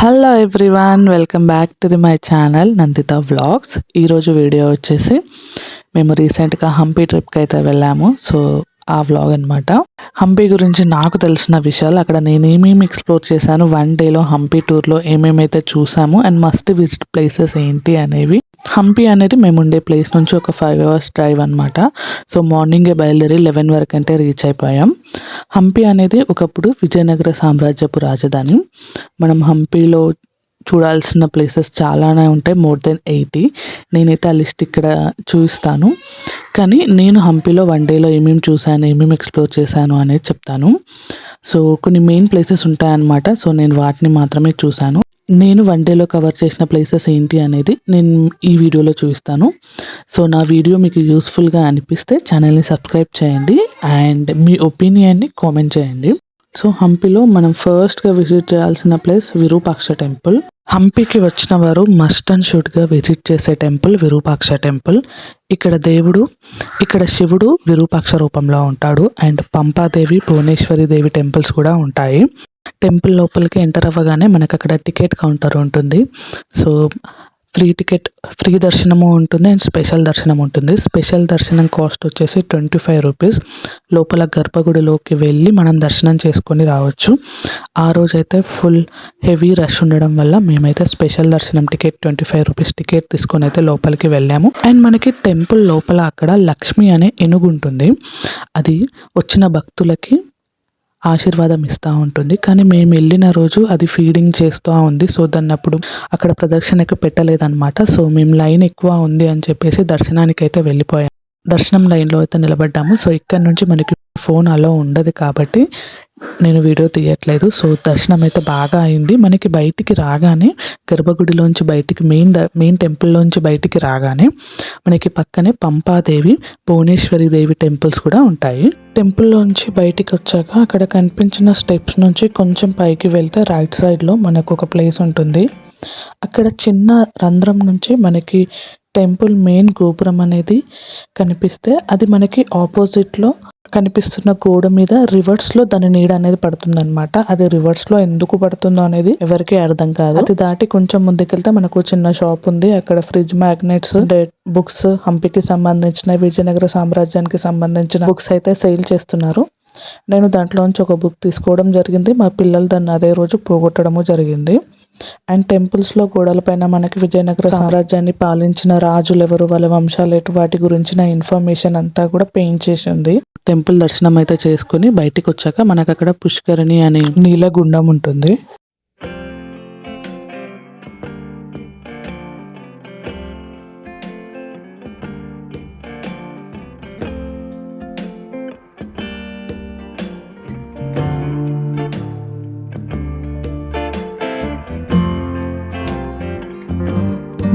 Hello everyone, welcome back to my channel Nanditha vlogs. ఈరోజు video వచ్చేసి మేము రీసెంట్గా హంపి ట్రిప్కి అయితే వెళ్ళాము. సో ఆ వ్లాగ్ అనమాట. హంపి గురించి నాకు తెలిసిన విషయాలు, అక్కడ నేను ఏమేమి ఎక్స్ప్లోర్ చేశాను, వన్ డేలో హంపి టూర్లో ఏమేమైతే చూసాము అండ్ మస్ట్ విజిట్ ప్లేసెస్ ఏంటి అనేవి. హంపి అనేది మేము ఉండే ప్లేస్ నుంచి ఒక 5 hours డ్రైవ్ అనమాట. సో మార్నింగే బయలుదేరి 11 వరకు అంటే రీచ్ అయిపోయాం. హంపి అనేది ఒకప్పుడు విజయనగర సామ్రాజ్యపు రాజధాని. మనం హంపిలో చూడాల్సిన ప్లేసెస్ చాలానే ఉంటాయి, మోర్ దెన్ 80. నేనైతే ఆ లిస్ట్ ఇక్కడ చూపిస్తాను. కానీ నేను హంపిలో వన్ డేలో ఏమేమి చూశాను, ఏమేమి ఎక్స్ప్లోర్ చేశాను అనేది చెప్తాను. సో కొన్ని మెయిన్ ప్లేసెస్ ఉంటాయన్నమాట. సో నేను వాటిని మాత్రమే చూశాను. నేను వన్ డేలో కవర్ చేసిన ప్లేసెస్ ఏంటి అనేది నేను ఈ వీడియోలో చూపిస్తాను. సో నా వీడియో మీకు యూస్ఫుల్గా అనిపిస్తే ఛానల్ని సబ్స్క్రైబ్ చేయండి అండ్ మీ ఒపీనియన్ని కామెంట్ చేయండి. సో హంపిలో మనం ఫస్ట్గా విజిట్ చేయాల్సిన ప్లేస్ విరూపాక్ష టెంపుల్. హంపికి వచ్చిన వారు మస్ట్ అండ్ షుడ్గా విజిట్ చేసే టెంపుల్ విరూపాక్ష టెంపుల్. ఇక్కడ శివుడు విరూపాక్ష రూపంలో ఉంటాడు అండ్ పంపాదేవి, భువనేశ్వరి దేవి టెంపుల్స్ కూడా ఉంటాయి. టెంపుల్ లోపలికి ఎంటర్ అవ్వగానే మనకు అక్కడ టికెట్ కౌంటర్ ఉంటుంది. సో ఫ్రీ దర్శనము ఉంటుంది అండ్ స్పెషల్ దర్శనం ఉంటుంది. స్పెషల్ దర్శనం కాస్ట్ వచ్చేసి 25 రూపీస్. లోపల గర్భగుడిలోకి వెళ్ళి మనం దర్శనం చేసుకొని రావచ్చు. ఆ రోజైతే ఫుల్ హెవీ రష్ ఉండడం వల్ల మేమైతే స్పెషల్ దర్శనం టికెట్ 25 రూపీస్ టికెట్ తీసుకొని అయితే లోపలికి వెళ్ళాము. అండ్ మనకి టెంపుల్ లోపల అక్కడ లక్ష్మి అనే ఏనుగు ఉంటుంది. అది వచ్చిన భక్తులకి ఆశీర్వాదం ఇస్తూ ఉంటుంది. కానీ మేము వెళ్ళిన రోజు అది ఫీడింగ్ చేస్తూ ఉంది. సో దాన్ని అప్పుడు అక్కడ ప్రదక్షిణకు పెట్టలేదన్నమాట. సో మేము లైన్ ఎక్కువ ఉంది అని చెప్పేసి దర్శనానికి అయితే వెళ్ళిపోయాము. దర్శనం లైన్లో అయితే నిలబడ్డాము. సో ఇక్కడ నుంచి మనకి ఫోన్ అలో ఉండదు కాబట్టి నేను వీడియో తీయట్లేదు. సో దర్శనం అయితే బాగా అయింది. మనకి బయటికి రాగానే గర్భగుడిలోంచి బయటికి మెయిన్ టెంపుల్లోంచి బయటికి రాగానే మనకి పక్కనే పంపాదేవి, భువనేశ్వరి దేవి టెంపుల్స్ కూడా ఉంటాయి. టెంపుల్లోంచి బయటికి వచ్చాక అక్కడ కనిపించిన స్టెప్స్ నుంచి కొంచెం పైకి వెళ్తే రైట్ సైడ్లో మనకు ఒక ప్లేస్ ఉంటుంది. అక్కడ చిన్న రంధ్రం నుంచి మనకి టెంపుల్ మెయిన్ గోపురం అనేది కనిపిస్తే అది మనకి ఆపోజిట్లో కనిపిస్తున్న గోడ మీద రివర్స్లో దాని నీడ అనేది పడుతుందన్నమాట. అది రివర్స్లో ఎందుకు పడుతుందో అనేది ఎవరికి అర్థం కాదు. అది దాటి కొంచెం ముందుకెళ్తే మనకు చిన్న షాప్ ఉంది. అక్కడ ఫ్రిడ్జ్, మ్యాగ్నెట్స్, బుక్స్, హంపికి సంబంధించిన, విజయనగర సామ్రాజ్యానికి సంబంధించిన బుక్స్ అయితే సేల్ చేస్తున్నారు. నేను దాంట్లోంచి ఒక బుక్ తీసుకోవడం జరిగింది. మా పిల్లలు దాన్ని అదే రోజు పోగొట్టడము జరిగింది. అండ్ టెంపుల్స్లో గోడలపైన మనకి విజయనగర సామ్రాజ్యాన్ని పాలించిన రాజులు ఎవరు, వాళ్ళ వంశాలు ఎటు, వాటి గురించిన ఇన్ఫర్మేషన్ అంతా కూడా పెయింట్ చేసి ఉంది. టెంపుల్ దర్శనం అయితే చేసుకుని బయటికి వచ్చాక మనకు అక్కడ పుష్కరిణి అనే నీలగుండం ఉంటుంది.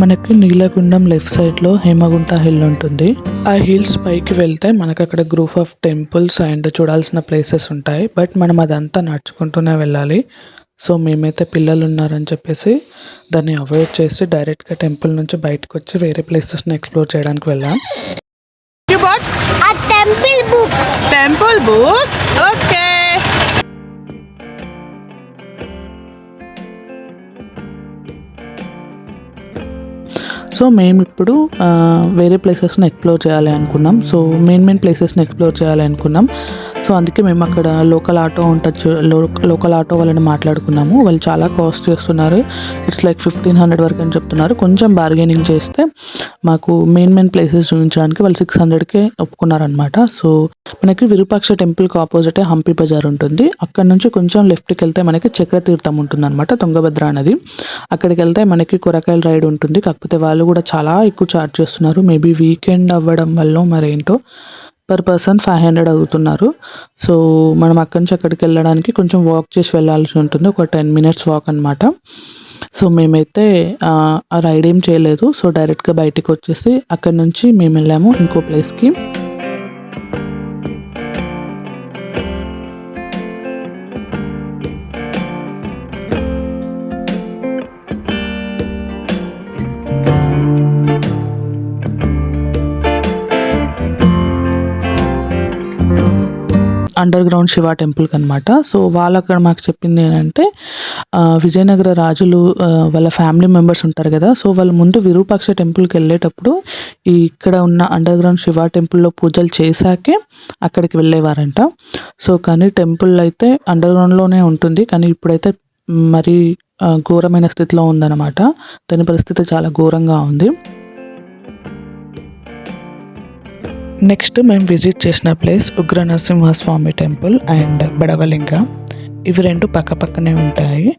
మనకి నీలగుండం లెఫ్ట్ సైడ్లో హేమగుంట హిల్ ఉంటుంది. ఆ హిల్స్ పైకి వెళ్తే మనకు అక్కడ గ్రూప్ ఆఫ్ టెంపుల్స్ అండ్ చూడాల్సిన ప్లేసెస్ ఉంటాయి. బట్ మనం అదంతా నడుచుకుంటూనే వెళ్ళాలి. సో మేమైతే పిల్లలు ఉన్నారని చెప్పేసి దాన్ని అవాయిడ్ చేసి డైరెక్ట్గా టెంపుల్ నుంచి బయటకు వచ్చి వేరే ప్లేసెస్ని ఎక్స్ప్లోర్ చేయడానికి వెళ్ళాం. Temple book okay. సో మేము ఇప్పుడు వేరే ప్లేసెస్ని ఎక్స్ప్లోర్ చేయాలి అనుకున్నాం. సో మెయిన్ ప్లేసెస్ని ఎక్స్ప్లోర్ చేయాలి అనుకున్నాం. సో అందుకే మేము అక్కడ లోకల్ ఆటో వాళ్ళని మాట్లాడుకున్నాము. వాళ్ళు చాలా కాస్ట్ చేస్తున్నారు. ఇట్స్ లైక్ 1500 వరకు అని చెప్తున్నారు. కొంచెం బార్గెనింగ్ చేస్తే మాకు మెయిన్ ప్లేసెస్ చూపించడానికి వాళ్ళు 600కే ఒప్పుకున్నారనమాట. సో మనకి విరూపాక్ష టెంపుల్కి ఆపోజిటే హంపి బజార్ ఉంటుంది. అక్కడ నుంచి కొంచెం లెఫ్ట్కి వెళ్తే మనకి చక్రతీర్థం ఉంటుంది అనమాట, తుంగభద్ర నది. అక్కడికి వెళ్తే మనకి కూరగాయల రైడ్ ఉంటుంది. కాకపోతే వాళ్ళు కూడా చాలా ఎక్కువ ఛార్జ్ చేస్తున్నారు. మేబీ వీకెండ్ అవ్వడం వల్ల మరేంటో పర్ పర్సన్ 500 అవుతున్నారు. సో మనం అక్కడి నుంచి అక్కడికి వెళ్ళడానికి కొంచెం వాక్ చేసి వెళ్ళాల్సి ఉంటుంది. ఒక 10 minutes వాక్ అనమాట. సో మేమైతే ఆ రైడ్ ఏం చేయలేదు. సో డైరెక్ట్గా బయటికి వచ్చేసి అక్కడి నుంచి మేము వెళ్ళాము ఇంకో ప్లేస్కి. ఆ అండర్ గ్రౌండ్ శివ టెంపుల్కి అనమాట. సో వాళ్ళు అక్కడ మాకు చెప్పింది ఏంటంటే విజయనగర రాజులు వాళ్ళ ఫ్యామిలీ మెంబర్స్ ఉంటారు కదా, సో వాళ్ళు ముందు విరూపాక్ష టెంపుల్కి వెళ్ళేటప్పుడు ఇక్కడ ఉన్న అండర్ గ్రౌండ్ శివ టెంపుల్లో పూజలు చేశాకే అక్కడికి వెళ్ళేవారంట. సో కానీ టెంపుల్ అయితే అండర్ గ్రౌండ్లోనే ఉంటుంది, కానీ ఇప్పుడైతే మరీ ఘోరమైన స్థితిలో ఉందన్నమాట. దాని పరిస్థితి చాలా ఘోరంగా ఉంది. నెక్స్ట్ మేము విజిట్ చేసిన ప్లేస్ ఉగ్ర నరసింహస్వామి టెంపుల్ అండ్ బడవలింగ. ఇవి రెండు పక్క పక్కనే ఉంటాయి.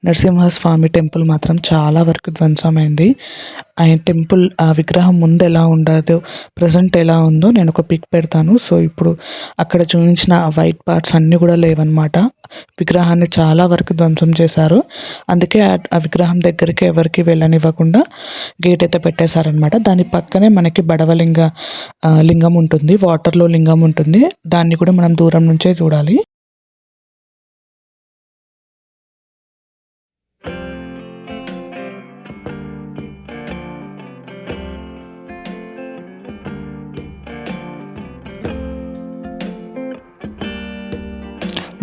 నరసింహస్వామి టెంపుల్ మాత్రం చాలా వరకు ధ్వంసమైంది. ఆ టెంపుల్ ఆ విగ్రహం ముందు ఎలా ఉండదో ప్రజెంట్ ఎలా ఉందో నేను ఒక పిక్ పెడతాను. సో ఇప్పుడు అక్కడ చూపించిన వైట్ పార్ట్స్ అన్నీ కూడా లేవన్నమాట. విగ్రహాన్ని చాలా వరకు ధ్వంసం చేశారు. అందుకే ఆ విగ్రహం దగ్గరికి ఎవరికి వెళ్ళనివ్వకుండా గేట్ అయితే పెట్టేశారనమాట. దాని పక్కనే మనకి బడవలింగ లింగం ఉంటుంది, వాటర్లో లింగం ఉంటుంది. దాన్ని కూడా మనం దూరం నుంచే చూడాలి.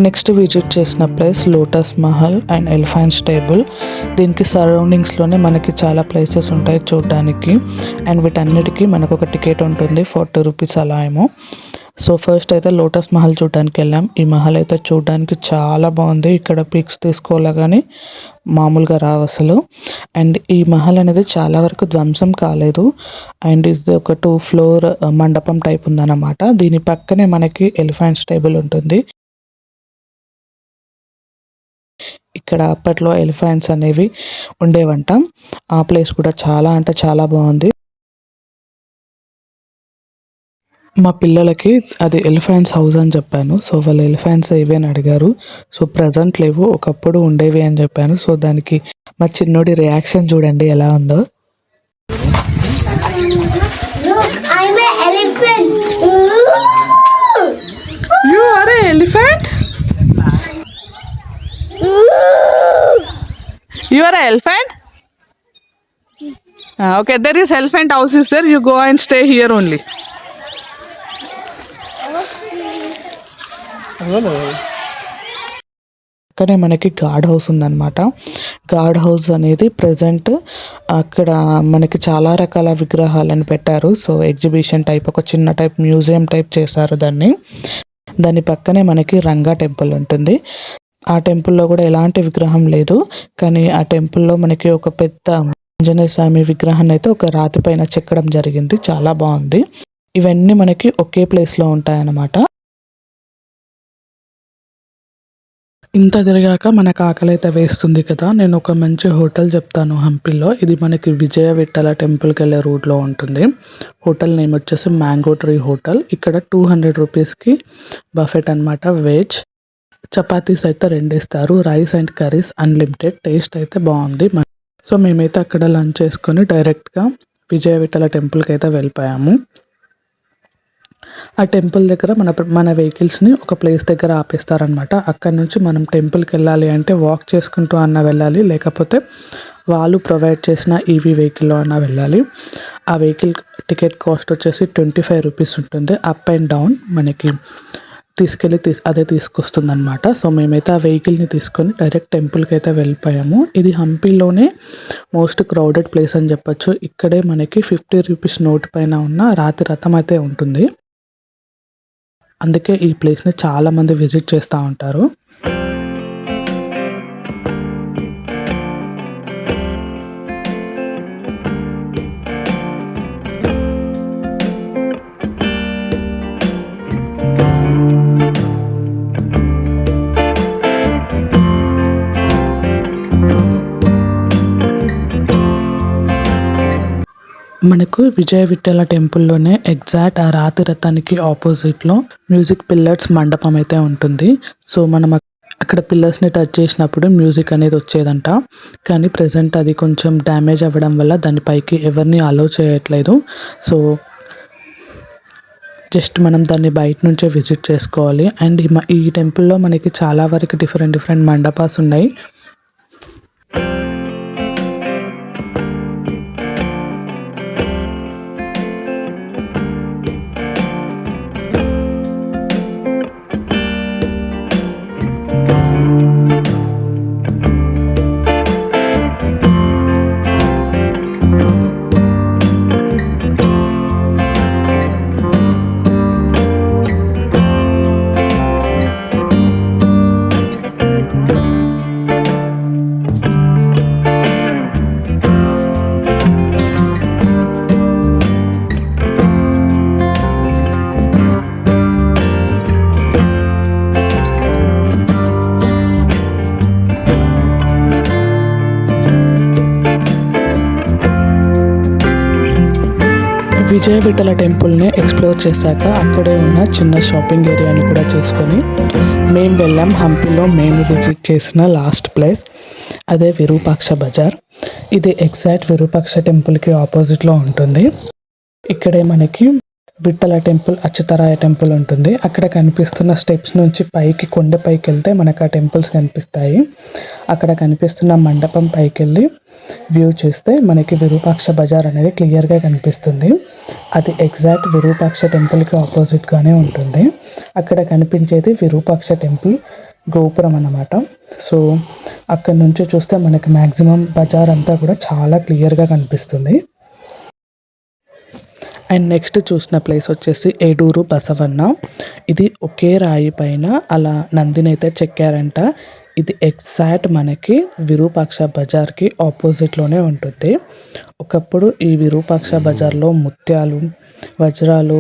నెక్స్ట్ విజిట్ చేసిన place lotus Mahal and elephants table. దీనికి సరౌండింగ్స్లోనే మనకి చాలా ప్లేసెస్ ఉంటాయి చూడడానికి, అండ్ వీటన్నిటికీ మనకు ఒక టికెట్ ఉంటుంది 40 రూపీస్ అలా ఏమో. సో ఫస్ట్ అయితే లోటస్ మహల్ చూడడానికి వెళ్ళాం. ఈ మహల్ అయితే చూడడానికి చాలా బాగుంది. ఇక్కడ పిక్స్ తీసుకోవాలి కానీ మామూలుగా రావు అసలు. అండ్ ఈ మహల్ అనేది చాలా వరకు ధ్వంసం కాలేదు. అండ్ ఇది ఒక 2 ఫ్లోర్ మండపం టైప్ ఉందన్నమాట. దీని పక్కనే మనకి ఎలిఫెంట్స్ టేబుల్ ఉంటుంది. ఇక్కడ అప్పట్లో ఎలిఫెంట్స్ అనేవి ఉండేవంట. ఆ ప్లేస్ కూడా చాలా అంటే చాలా బాగుంది. మా పిల్లలకి అది ఎలిఫెంట్స్ హౌస్ అని చెప్పాను. సో వాళ్ళు ఎలిఫెంట్స్ ఏవి అని అడిగారు. సో ప్రజెంట్ లేవు, ఒకప్పుడు ఉండేవి అని చెప్పాను. సో దానికి మా చిన్నోడి రియాక్షన్ చూడండి ఎలా ఉందో. You are an elephant? You are an elephant? Okay, there is elephant house is there. You go and stay here only. అక్కడే మనకి గార్డ్ హౌస్ ఉందన్నమాట. గార్డ్ హౌస్ అనేది ప్రజెంట్ అక్కడ మనకి చాలా రకాల విగ్రహాలను పెట్టారు. సో ఎగ్జిబిషన్ టైప్, ఒక చిన్న టైప్ మ్యూజియం టైప్ చేశారు దాన్ని. దాని పక్కనే మనకి రంగా టెంపుల్ ఉంటుంది. ఆ టెంపుల్లో కూడా ఎలాంటి విగ్రహం లేదు, కానీ ఆ టెంపుల్లో మనకి ఒక పెద్ద ఆంజనేయ స్వామి విగ్రహాన్ని అయితే ఒక రాతి పైన చెక్కడం జరిగింది. చాలా బాగుంది. ఇవన్నీ మనకి ఒకే ప్లేస్లో ఉంటాయన్నమాట. ఇంత తిరిగాక మనకు ఆకలి అయితే వేస్తుంది కదా, నేను ఒక మంచి హోటల్ చెప్తాను హంపీలో. ఇది మనకి విజయ విఠల టెంపుల్కి వెళ్ళే రూట్లో ఉంటుంది. హోటల్ నేమ్ వచ్చేసి మ్యాంగో ట్రీ హోటల్. ఇక్కడ 200 రూపీస్కి బఫెట్ అనమాట. వెజ్ చపాతీస్ అయితే 2 ఇస్తారు. Rice and curries unlimited. Taste అయితే బాగుంది. సో మేమైతే అక్కడ లంచ్ చేసుకొని డైరెక్ట్గా విజయ విఠల టెంపుల్కి అయితే వెళ్ళిపోయాము. ఆ టెంపుల్ దగ్గర మన వెహికల్స్ని ఒక ప్లేస్ దగ్గర ఆపేస్తారనమాట. అక్కడ నుంచి మనం టెంపుల్కి వెళ్ళాలి అంటే వాక్ చేసుకుంటూ అన్న వెళ్ళాలి, లేకపోతే వాళ్ళు ప్రొవైడ్ చేసిన ఈవీ వెహికల్లో అన్న వెళ్ళాలి. ఆ వెహికల్ టికెట్ కాస్ట్ వచ్చేసి 25 రూపీస్ ఉంటుంది. అప్ అండ్ డౌన్ మనకి తీసుకెళ్ళి అదే తీసుకొస్తుంది అనమాట. సో మేమైతే ఆ వెహికల్ని తీసుకొని డైరెక్ట్ టెంపుల్కి అయితే వెళ్ళిపోయాము. ఇది హంపీలోనే మోస్ట్ క్రౌడెడ్ ప్లేస్ అని చెప్పొచ్చు. ఇక్కడే మనకి 50 రూపీస్ నోటు పైన ఉన్న రాతి రథం అయితే ఉంటుంది. అందుకే ఈ ప్లేస్ని చాలామంది విజిట్ చేస్తూ ఉంటారు. మనకు విజయ విఠల టెంపుల్లోనే ఎగ్జాక్ట్ ఆ రాతి రథానికి ఆపోజిట్లో మ్యూజిక్ పిల్లర్స్ మండపం అయితే ఉంటుంది. సో మనం అక్కడ పిల్లర్స్ని టచ్ చేసినప్పుడు మ్యూజిక్ అనేది వచ్చేదంట. కానీ ప్రజెంట్ అది కొంచెం డ్యామేజ్ అవ్వడం వల్ల దానిపైకి ఎవరిని అలో చేయట్లేదు. సో జస్ట్ మనం దాన్ని బయట నుంచే విజిట్ చేసుకోవాలి. అండ్ ఈ టెంపుల్లో మనకి చాలా వరకు డిఫరెంట్ మండపాస్ ఉన్నాయి. విజయ విఠల టెంపుల్ని ఎక్స్ప్లోర్ చేశాక అక్కడే ఉన్న చిన్న షాపింగ్ ఏరియాని కూడా చేసుకొని మేము వెళ్ళాం. హంపీలో మేము విజిట్ చేసిన లాస్ట్ ప్లేస్ అదే విరూపాక్ష బజార్. ఇది ఎగ్జాక్ట్ విరూపాక్ష టెంపుల్కి ఆపోజిట్లో ఉంటుంది. ఇక్కడే మనకి విఠల టెంపుల్, అచ్యుతరాయ టెంపుల్ ఉంటుంది. అక్కడ కనిపిస్తున్న స్టెప్స్ నుంచి పైకి కొండపైకి వెళ్తే మనకు ఆ టెంపుల్స్ కనిపిస్తాయి. అక్కడ కనిపిస్తున్న మండపం పైకి వెళ్ళి వ్యూ చూస్తే మనకి విరూపాక్ష బజార్ అనేది క్లియర్గా కనిపిస్తుంది. అది ఎగ్జాక్ట్ విరూపాక్ష టెంపుల్కి ఆపోజిట్గానే ఉంటుంది. అక్కడ కనిపించేది విరూపాక్ష టెంపుల్ గోపురం అన్నమాట. సో అక్కడ నుంచి చూస్తే మనకి మ్యాక్సిమం బజార్ అంతా కూడా చాలా క్లియర్గా కనిపిస్తుంది. అండ్ నెక్స్ట్ చూసిన ప్లేస్ వచ్చేసి ఏడూరు బసవన్న. ఇది ఒకే రాయి పైన అలా నందిని అయితే చెక్కారంట. ఇది ఎగ్జాక్ట్ మనకి విరూపాక్ష బజార్కి ఆపోజిట్లోనే ఉంటుంది. ఒకప్పుడు ఈ విరూపాక్ష బజార్లో ముత్యాలు, వజ్రాలు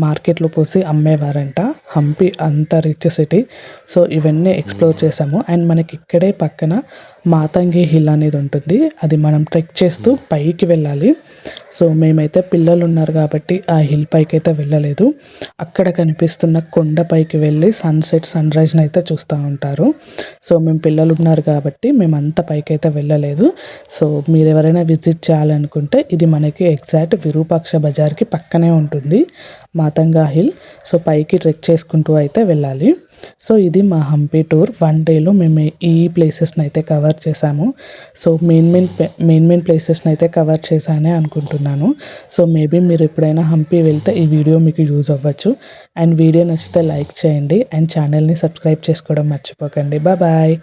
మార్కెట్లో పోసి అమ్మేవారంట. హంపి అంత రిచ్ సిటీ. సో ఇవన్నీ ఎక్స్ప్లోర్ చేసాము. అండ్ మనకి ఇక్కడే పక్కన మాతంగి హిల్ అనేది ఉంటుంది. అది మనం ట్రెక్ చేస్తూ పైకి వెళ్ళాలి. సో మేమైతే పిల్లలు ఉన్నారు కాబట్టి ఆ హిల్ పైకి అయితే వెళ్ళలేదు. అక్కడ కనిపిస్తున్న కొండపైకి వెళ్ళి సన్సెట్, సన్ రైజ్ని అయితే చూస్తూ ఉంటారు. సో మేము పిల్లలు ఉన్నారు కాబట్టి మేము అంత పైకి అయితే వెళ్ళలేదు. సో మీరు ఎవరైనా విజిట్ చేయాలనుకుంటే ఇది మనకి ఎగ్జాక్ట్ విరూపాక్ష బజార్కి పక్కనే ఉంటుంది, మాతంగా హిల్. సో పైకి ట్రెక్ చేసుకుంటూ అయితే వెళ్ళాలి. సో ఇది మా హంపి టూర్. 1 డేలో మేము ఈ ప్లేసెస్ని అయితే కవర్ చేసాము. సో మెయిన్ ప్లేసెస్ని అయితే కవర్ చేశానే అనుకుంటున్నాను. సో మేబీ మీరు ఎప్పుడైనా హంపి వెళ్తే ఈ వీడియో మీకు యూజ్ అవ్వచ్చు. అండ్ వీడియో నచ్చితే లైక్ చేయండి అండ్ ఛానల్ని సబ్స్క్రైబ్ చేసుకోవడం మర్చిపోకండి. బాయ్.